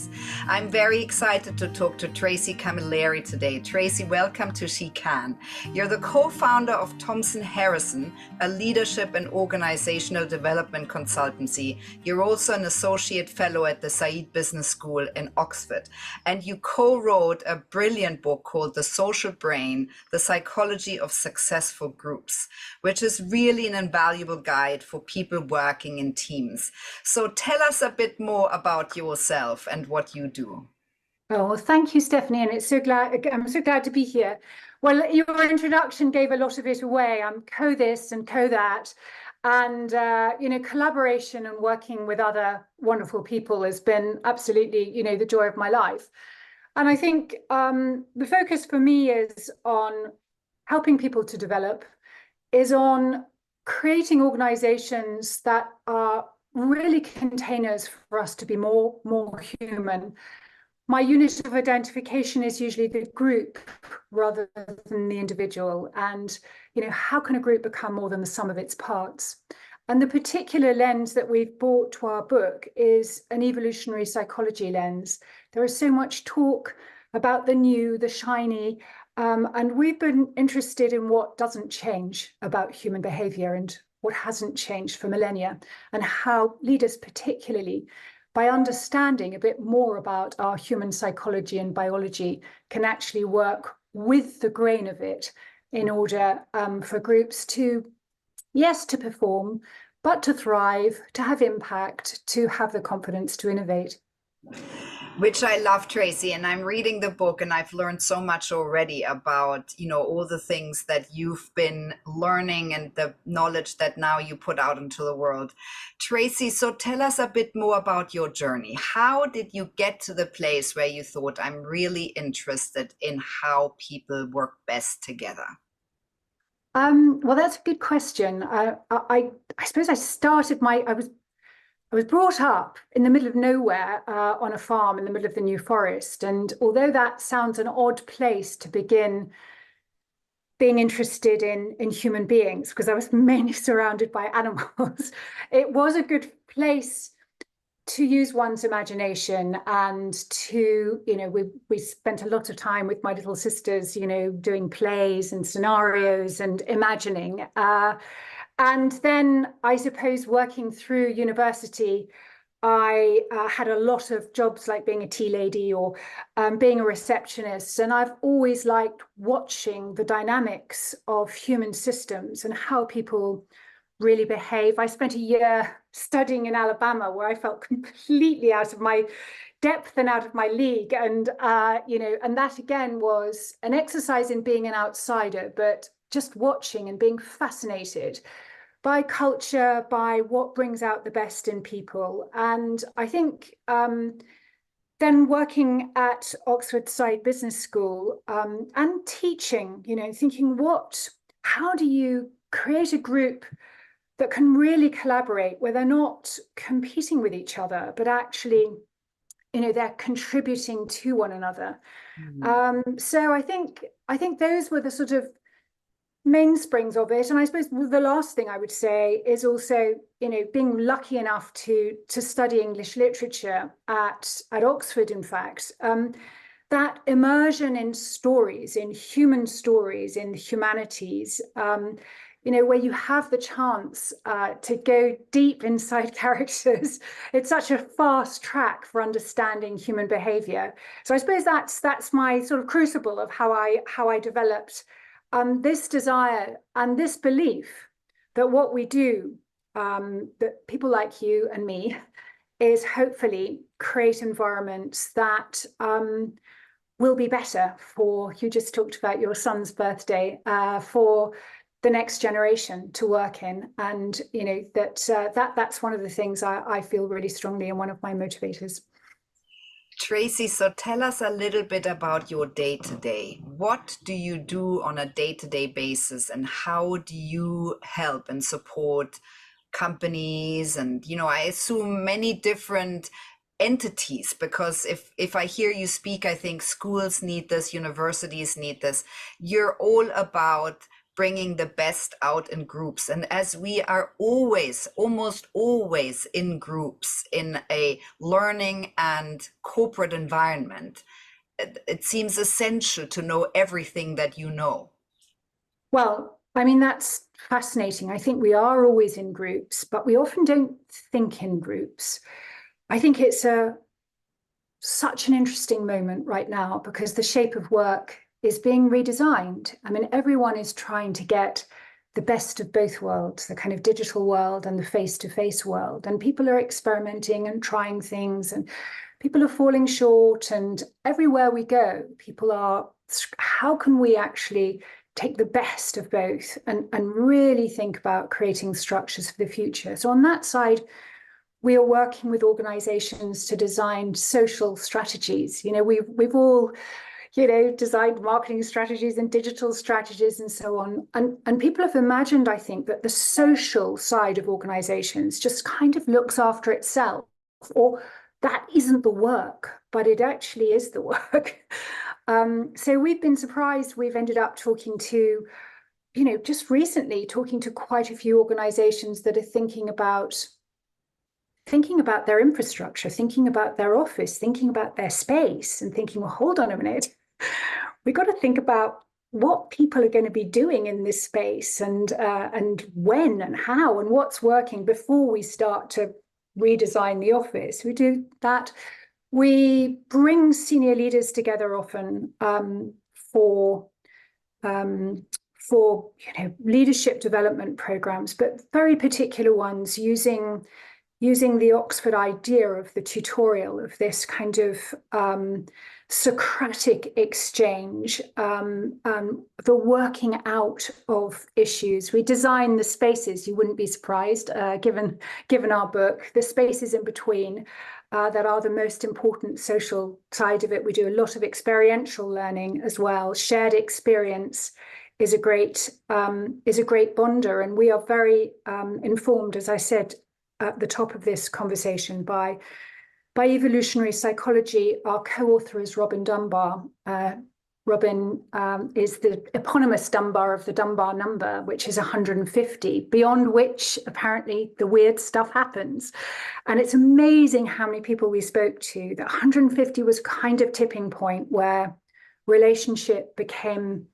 identities. I'm very excited to talk to Tracey Camilleri today. Tracey, welcome to WeCan. You're the co-founder of Thompson, a leadership and organizational development consultancy. You're also an associate fellow at the Said Business School in Oxford. And you co-wrote a brilliant book called The Social Brain, The Psychology of Successful Groups, which is really an invaluable guide for people working in teams. So tell us a bit more about yourself and what you do. Oh, well, thank you, Stephanie, and I'm so glad to be here. Well, your introduction gave a lot of it away. I'm co-this and co-that, and collaboration and working with other wonderful people has been absolutely, the joy of my life. And I think the focus for me is on helping people to develop, is on creating organizations that are really containers for us to be more human. My unit of identification is usually the group rather than the individual. And, how can a group become more than the sum of its parts? And the particular lens that we've brought to our book is an evolutionary psychology lens. There is so much talk about the new, the shiny, and we've been interested in what doesn't change about human behavior and what hasn't changed for millennia, and how leaders particularly, by understanding a bit more about our human psychology and biology, can actually work with the grain of it in order for groups to, yes, to perform, but to thrive, to have impact, to have the confidence to innovate. Which I love, Tracey, and I'm reading the book and I've learned so much already about, all the things that you've been learning and the knowledge that now you put out into the world. Tracey, so tell us a bit more about your journey. How did you get to the place where you thought, I'm really interested in how people work best together? Well, that's a good question. I suppose I was brought up in the middle of nowhere on a farm in the middle of the New Forest. And although that sounds an odd place to begin being interested in human beings, because I was mainly surrounded by animals, it was a good place to use one's imagination and to, we spent a lot of time with my little sisters, doing plays and scenarios and imagining. And then I suppose working through university, I had a lot of jobs like being a tea lady or being a receptionist. And I've always liked watching the dynamics of human systems and how people really behave. I spent a year studying in Alabama where I felt completely out of my depth and out of my league. And, and that again was an exercise in being an outsider, but just watching and being fascinated by culture, by what brings out the best in people. And I think then working at Oxford Said Business School and teaching, thinking how do you create a group that can really collaborate where they're not competing with each other, but actually, they're contributing to one another. Mm-hmm. So I think those were the sort of mainsprings of it. And I suppose the last thing I would say is also, being lucky enough to study English literature at Oxford, in fact, that immersion in stories, in human stories, in humanities, where you have the chance to go deep inside characters. It's such a fast track for understanding human behavior. So I suppose that's my sort of crucible of how I developed this desire and this belief that what we do, that people like you and me, is hopefully create environments that will be better for, you just talked about your son's birthday, for the next generation to work in. And, that's one of the things I feel really strongly and one of my motivators. Tracey, so tell us a little bit about your day-to-day. What do you do on a day-to-day basis, and how do you help and support companies and, I assume many different entities, because if I hear you speak, I think schools need this, universities need this. You're all about bringing the best out in groups. And as we are always, almost always in groups in a learning and corporate environment, it seems essential to know everything that you know. Well, I mean, that's fascinating. I think we are always in groups, but we often don't think in groups. I think it's such an interesting moment right now because the shape of work is being redesigned. I mean, everyone is trying to get the best of both worlds, the kind of digital world and the face-to-face world. And people are experimenting and trying things, and people are falling short. And everywhere we go, people are, how can we actually take the best of both and really think about creating structures for the future? So on that side, we are working with organizations to design social strategies. You know, we've all, you know, designed marketing strategies and digital strategies and so on. And people have imagined, I think, that the social side of organizations just kind of looks after itself, or that isn't the work, but it actually is the work. So we've been surprised. We've ended up talking to, you know, just recently talking to quite a few organizations that are thinking about their infrastructure, thinking about their office, thinking about their space, and thinking, well, hold on a minute. We've got to think about what people are going to be doing in this space, and when and how and what's working before we start to redesign the office. We do that. We bring senior leaders together often for you know, leadership development programs, but very particular ones using the Oxford idea of the tutorial, of this kind of Socratic exchange, the working out of issues. We design the spaces, you wouldn't be surprised, given our book, the spaces in between that are the most important social side of it. We do a lot of experiential learning as well. Shared experience is a great bonder, and we are very informed, as I said at the top of this conversation, by evolutionary psychology. Our co-author is Robin Dunbar. Robin is the eponymous Dunbar of the Dunbar number, which is 150, beyond which apparently the weird stuff happens. And it's amazing how many people we spoke to. That 150 was kind of tipping point where relationship became,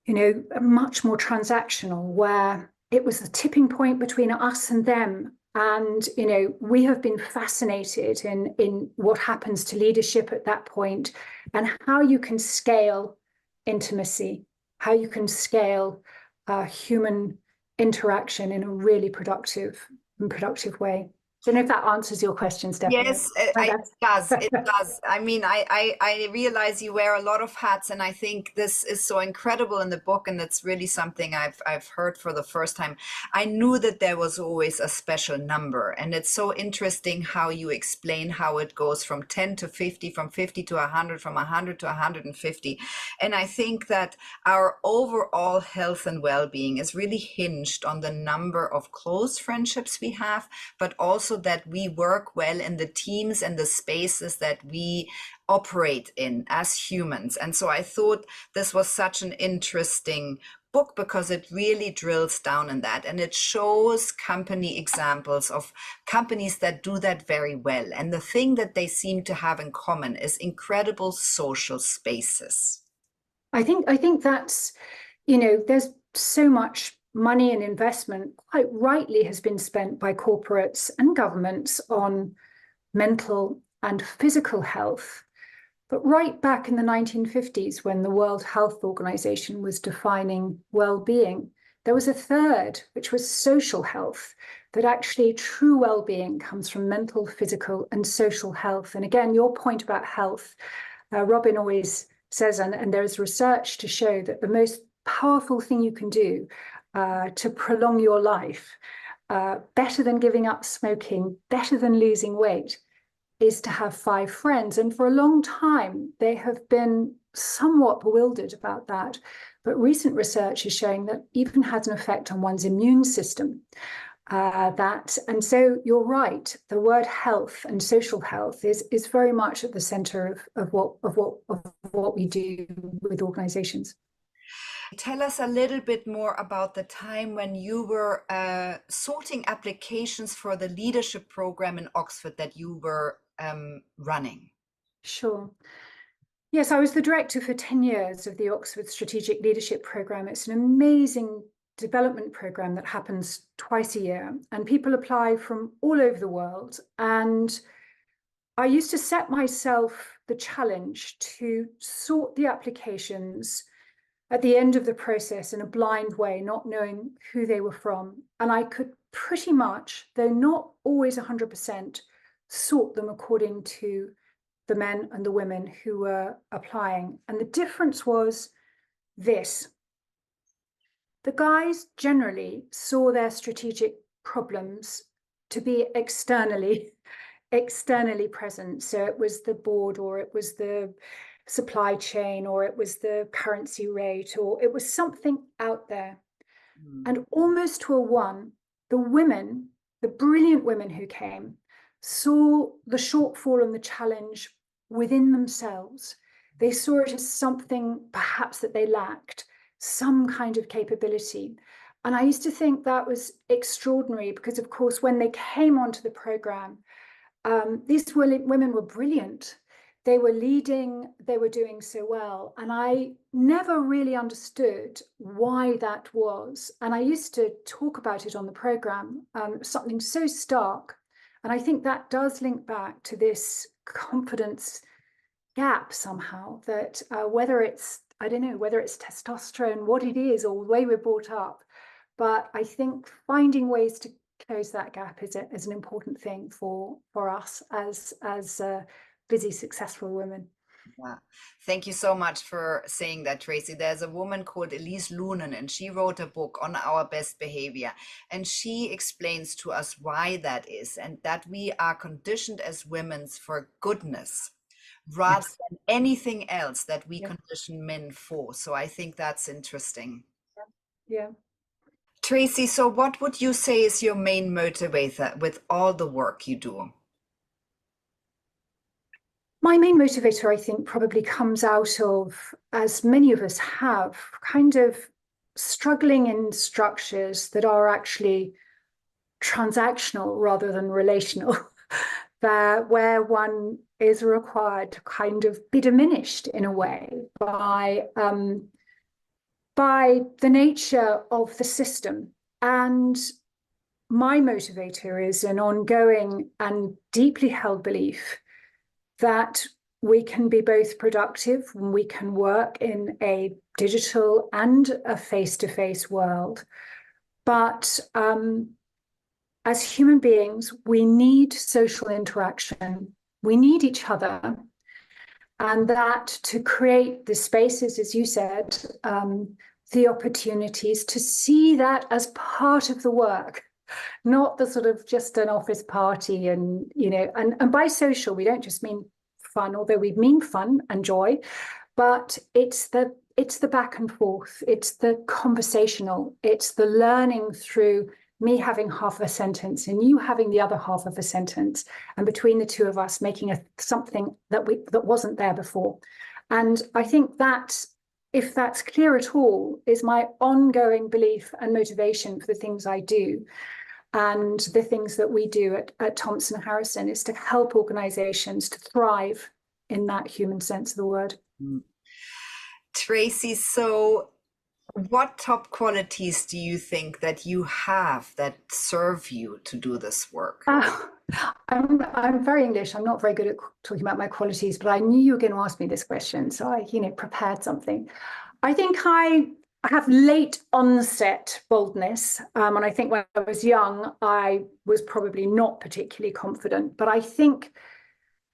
you know, much more transactional, where it was the tipping point between us and them. And, you know, we have been fascinated in what happens to leadership at that point, and how you can scale intimacy, how you can scale human interaction in a really productive way. I don't know if that answers your question, Stephanie. Yes, it does. It does. I mean, I realize you wear a lot of hats, and I think this is so incredible in the book, and it's really something I've heard for the first time. I knew that there was always a special number, and it's so interesting how you explain how it goes from 10 to 50, from 50 to 100, from 100 to 150. And I think that our overall health and well-being is really hinged on the number of close friendships we have, but also that we work well in the teams and the spaces that we operate in as humans. And so I thought this was such an interesting book because it really drills down in that, and it shows company examples of companies that do that very well. And the thing that they seem to have in common is incredible social spaces. I think that's, you know, there's so much money and investment, quite rightly, has been spent by corporates and governments on mental and physical health. But right back in the 1950s, when the World Health Organization was defining well-being, there was a third, which was social health, that actually true well-being comes from mental, physical, and social health. And again, your point about health, Robin always says, and there's research to show that the most powerful thing you can do to prolong your life, better than giving up smoking, better than losing weight, is to have 5 friends. And for a long time, they have been somewhat bewildered about that. But recent research is showing that even has an effect on one's immune system. And so you're right, the word health and social health is very much at the center of what we do with organizations. Tell us a little bit more about the time when you were sorting applications for the leadership program in Oxford that you were running. Sure. Yes, I was the director for 10 years of the Oxford Strategic Leadership Programme. It's an amazing development programme that happens twice a year, and people apply from all over the world. And I used to set myself the challenge to sort the applications at the end of the process in a blind way, not knowing who they were from. And I could pretty much, though not always 100%, sort them according to the men and the women who were applying. And the difference was this. The guys generally saw their strategic problems to be externally present. So it was the board, or it was the supply chain, or it was the currency rate, or it was something out there. And almost to a one, the women, the brilliant women who came, saw the shortfall and the challenge within themselves. They saw it as something perhaps that they lacked, some kind of capability. And I used to think that was extraordinary because, of course, when they came onto the program, these women were brilliant. They were leading, they were doing so well. And I never really understood why that was. And I used to talk about it on the program, something so stark. And I think that does link back to this confidence gap somehow, that whether it's, I don't know, whether it's testosterone, what it is, or the way we're brought up. But I think finding ways to close that gap is an important thing for us as busy, successful women. Yeah. Thank you so much for saying that, Tracey. There's a woman called Elise Lunan, and she wrote a book on our best behavior. And she explains to us why that is, and that we are conditioned as women for goodness rather than anything else that we condition men for. So I think that's interesting. Yeah. Tracey, so what would you say is your main motivator with all the work you do? My main motivator, I think, probably comes out of, as many of us have, kind of struggling in structures that are actually transactional rather than relational, where one is required to kind of be diminished in a way by the nature of the system. And my motivator is an ongoing and deeply held belief that we can be both productive when we can work in a digital and a face-to-face world. But as human beings, we need social interaction. We need each other. And that to create the spaces, as you said, the opportunities to see that as part of the work, not the sort of just an office party. And, you know, and by social, we don't just mean fun, although we mean fun and joy, but it's the back and forth. It's the conversational. It's the learning through me having half a sentence and you having the other half of a sentence, and between the two of us making something that wasn't there before. And I think that, if that's clear at all, is my ongoing belief and motivation for the things I do. And the things that we do at Thompson Harrison is to help organizations to thrive in that human sense of the word. Tracey, so what top qualities do you think that you have that serve you to do this work? I'm very English. I'm not very good at talking about my qualities, but I knew you were going to ask me this question, so I, prepared something. I think I have late onset boldness, and I think when I was young, I was probably not particularly confident. But I think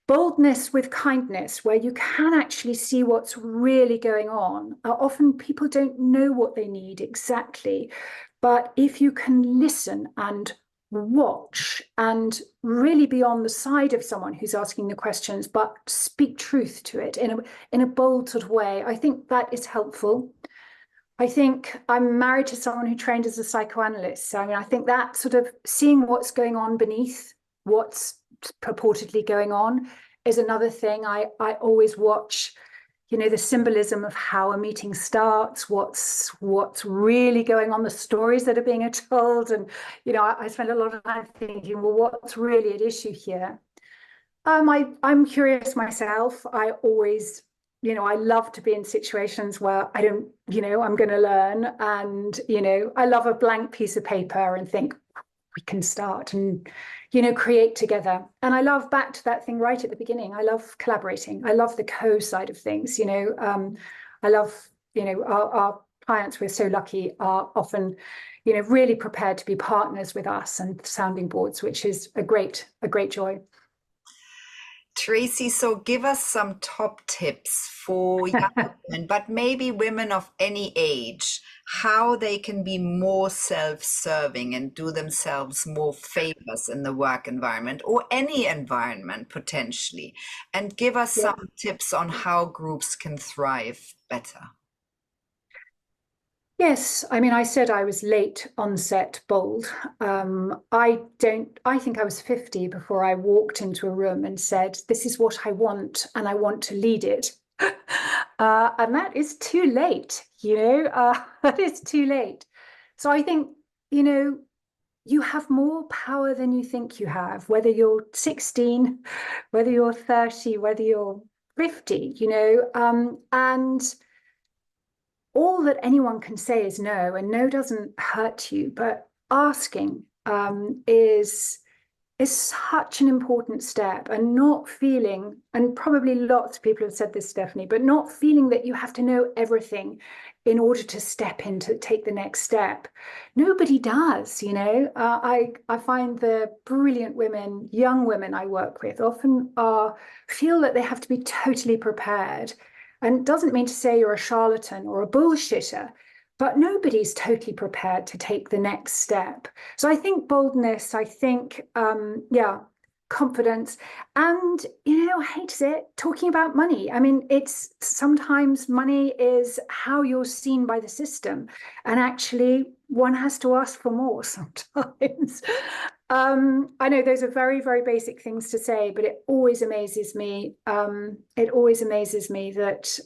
boldness with kindness, where you can actually see what's really going on. Often people don't know what they need exactly, but if you can listen and watch and really be on the side of someone who's asking the questions, but speak truth to it in a bold sort of way, I think that is helpful. I think I'm married to someone who trained as a psychoanalyst. So, I think that sort of seeing what's going on beneath what's purportedly going on is another thing. I always watch, the symbolism of how a meeting starts, what's really going on, the stories that are being told. And, I spend a lot of time thinking, well, what's really at issue here? I'm curious myself. I always, I love to be in situations where I don't, I'm going to learn. And, I love a blank piece of paper and think we can start and, create together. And I love, back to that thing right at the beginning, I love collaborating. I love the co-side of things, I love, our clients, we're so lucky, are often, really prepared to be partners with us and sounding boards, which is a great joy. Tracey, so give us some top tips for young women, but maybe women of any age, how they can be more self-serving and do themselves more favors in the work environment or any environment potentially. And give us some tips on how groups can thrive better. Yes, I mean, I said I was late onset bold. I think I was 50 before I walked into a room and said, this is what I want, and I want to lead it. And that is too late, that is too late. So I think, you have more power than you think you have, whether you're 16, whether you're 30, whether you're 50, and all that anyone can say is no, and no doesn't hurt you, but asking is such an important step, and not feeling, and probably lots of people have said this, Stephanie, but not feeling that you have to know everything in order to step in to take the next step. Nobody does, I find the brilliant women, young women I work with often feel that they have to be totally prepared. And it doesn't mean to say you're a charlatan or a bullshitter, but nobody's totally prepared to take the next step. So I think boldness, I think, confidence, and, I hate to say it, talking about money. I mean, it's sometimes money is how you're seen by the system. And actually, one has to ask for more sometimes. I know those are very, very basic things to say, but it always amazes me. It always amazes me that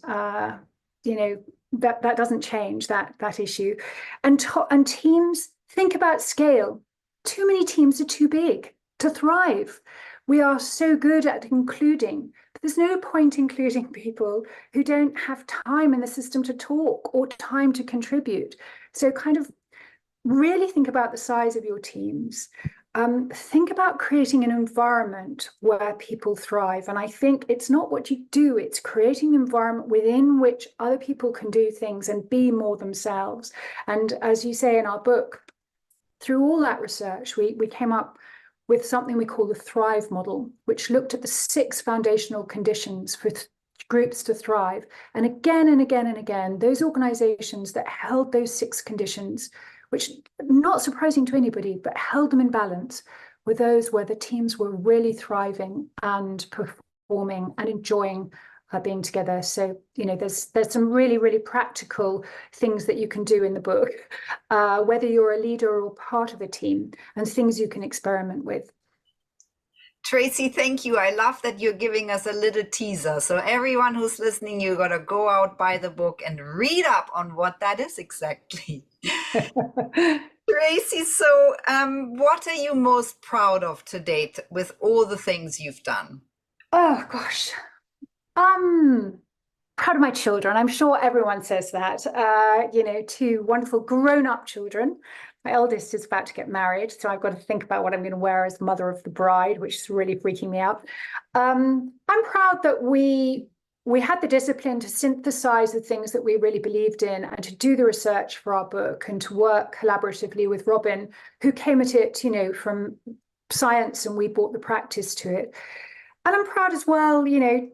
that doesn't change that issue. And teams, think about scale. Too many teams are too big to thrive. We are so good at including, but there's no point including people who don't have time in the system to talk or time to contribute. So kind of really think about the size of your teams. Think about creating an environment where people thrive. And I think it's not what you do, it's creating an environment within which other people can do things and be more themselves. And as you say in our book, through all that research, we came up with something we call the Thrive model, which looked at the 6 foundational conditions for groups to thrive. And again and again and again, those organizations that held those 6 conditions, which not surprising to anybody, but held them in balance, were those where the teams were really thriving and performing and enjoying being together. So, there's some really, really practical things that you can do in the book, whether you're a leader or part of a team, and things you can experiment with. Tracey, thank you. I love that you're giving us a little teaser. So everyone who's listening, you got to go out, buy the book and read up on what that is exactly. Tracey, so what are you most proud of to date with all the things you've done? Oh, gosh. Proud of my children. I'm sure everyone says that. 2 wonderful grown-up children. My eldest is about to get married, so I've got to think about what I'm going to wear as mother of the bride, which is really freaking me out. I'm proud that we had the discipline to synthesize the things that we really believed in and to do the research for our book and to work collaboratively with Robin, who came at it, from science, and we brought the practice to it. And I'm proud as well,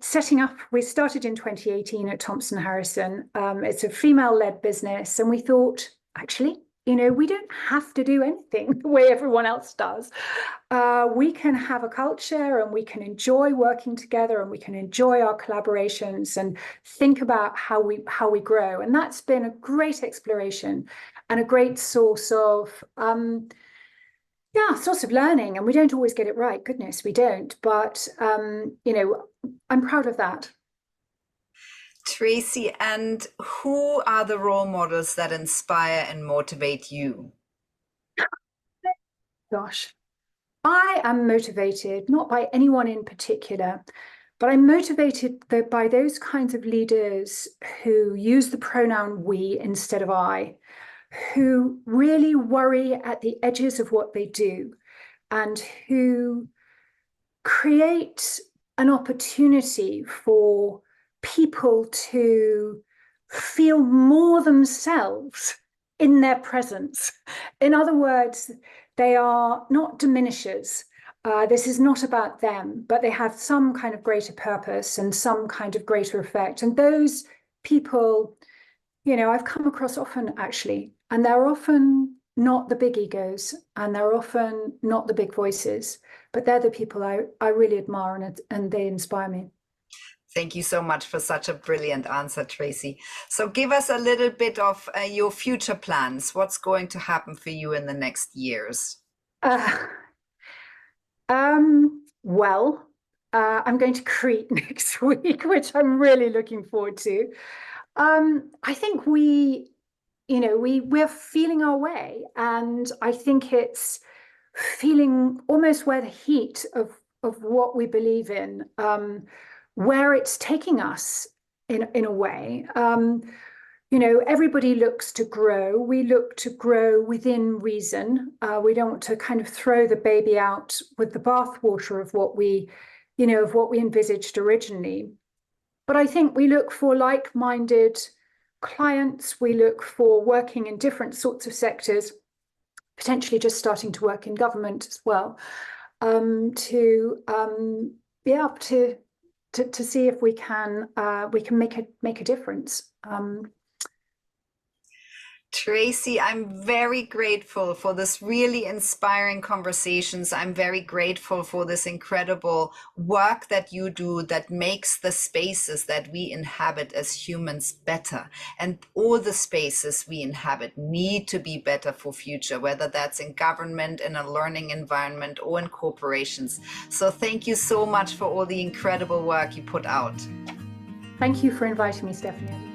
setting up, we started in 2018 at Thompson Harrison. It's a female-led business. And we thought, actually, we don't have to do anything the way everyone else does. We can have a culture, and we can enjoy working together, and we can enjoy our collaborations and think about how we grow. And that's been a great exploration and a great source of source of learning. And we don't always get it right. Goodness, we don't. But, I'm proud of that. Tracey, and who are the role models that inspire and motivate you? Gosh, I am motivated not by anyone in particular, but I'm motivated by those kinds of leaders who use the pronoun we instead of I, who really worry at the edges of what they do, and who create an opportunity for people to feel more themselves in their presence. In other words, they are not diminishers. This is not about them, but they have some kind of greater purpose and some kind of greater effect. And those people, I've come across often actually, and they're often not the big egos and they're often not the big voices, but they're the people I really admire and they inspire me. Thank you so much for such a brilliant answer, Tracey. So give us a little bit of your future plans. What's going to happen for you in the next years? Well, I'm going to Crete next week, which I'm really looking forward to. I think we're feeling our way, and I think it's feeling almost where the heat of what we believe in, where it's taking us in a way. Everybody looks to grow. We look to grow within reason. We don't want to kind of throw the baby out with the bathwater of what we envisaged originally. But I think we look for like-minded clients. We look for working in different sorts of sectors, potentially just starting to work in government as well, to be able to see if we can make a difference. Tracey, I'm very grateful for this really inspiring conversations. I'm very grateful for this incredible work that you do that makes the spaces that we inhabit as humans better. And all the spaces we inhabit need to be better for future, whether that's in government, in a learning environment, or in corporations. So thank you so much for all the incredible work you put out. Thank you for inviting me, Stephanie.